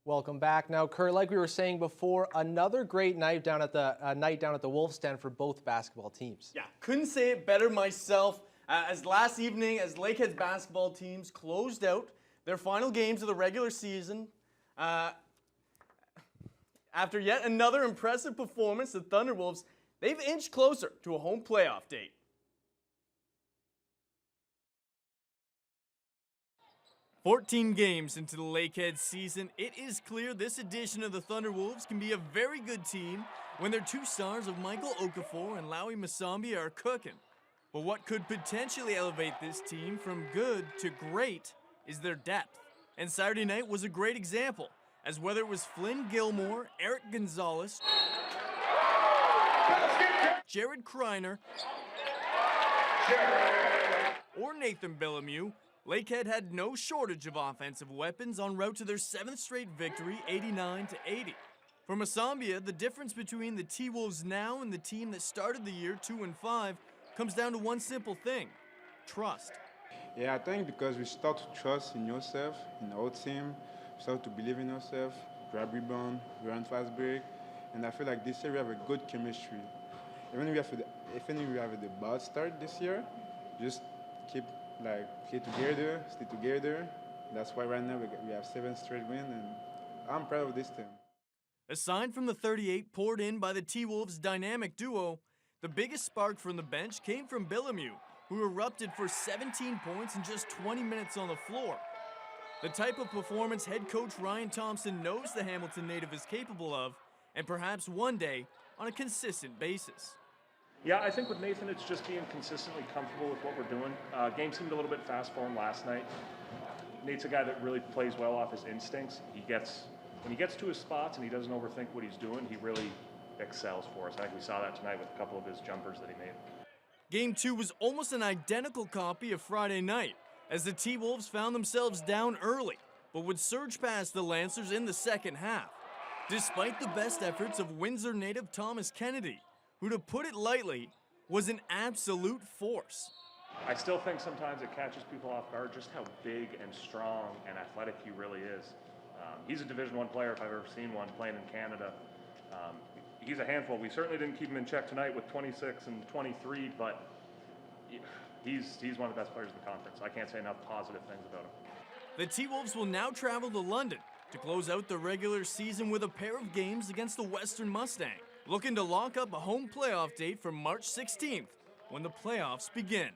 Welcome back. Now, Kurt, like we were saying before, another great night down at the Wolves Den for both basketball teams. Yeah, couldn't say it better myself. As last evening, as Lakehead's basketball teams closed out their final games of the regular season, after yet another impressive performance, the Thunderwolves, they've inched closer to a home playoff date. "14 games into the Lakehead season, it is clear this edition of the Thunderwolves can be a very good team when their two stars of Michael Okafor and Lowy Masambia are cooking. But what could potentially elevate this team from good to great is their depth. And Saturday night was a great example, as whether it was Flynn Gilmore, Eric Gonzalez, Jared Kreiner, or Nathan Bellemieux, Lakehead had no shortage of offensive weapons en route to their 7th straight victory, 89-80. For Masambia, the difference between the T-Wolves now and the team that started the year 2-5 comes down to one simple thing: trust. Yeah, I think because we start to trust in yourself, in our team, start to believe in yourself, grab rebound, run fast break, and I feel like this year we have a good chemistry. Even if we have the bad start this year, just keep play together, stay together. That's why right now we have 7 straight wins, and I'm proud of this team. Aside from the 38 poured in by the T-Wolves' dynamic duo, the biggest spark from the bench came from Bellemieux, who erupted for 17 points in just 20 minutes on the floor. The type of performance head coach Ryan Thompson knows the Hamilton native is capable of, and perhaps one day on a consistent basis. Yeah, I think with Nathan, it's just being consistently comfortable with what we're doing. Game seemed a little bit fast for him last night. Nate's a guy that really plays well off his instincts. When he gets to his spots and he doesn't overthink what he's doing, he really excels for us. I think we saw that tonight with a couple of his jumpers that he made. Game 2 was almost an identical copy of Friday night, as the T-Wolves found themselves down early, but would surge past the Lancers in the second half. Despite the best efforts of Windsor native Thomas Kennedy, who, to put it lightly, was an absolute force. I still think sometimes it catches people off guard just how big and strong and athletic he really is. He's a Division I player if I've ever seen one, playing in Canada. He's a handful. We certainly didn't keep him in check tonight with 26 and 23, but he's one of the best players in the conference. I can't say enough positive things about him. The T-Wolves will now travel to London to close out the regular season with a pair of games against the Western Mustang, looking to lock up a home playoff date for March 16th, when the playoffs begin.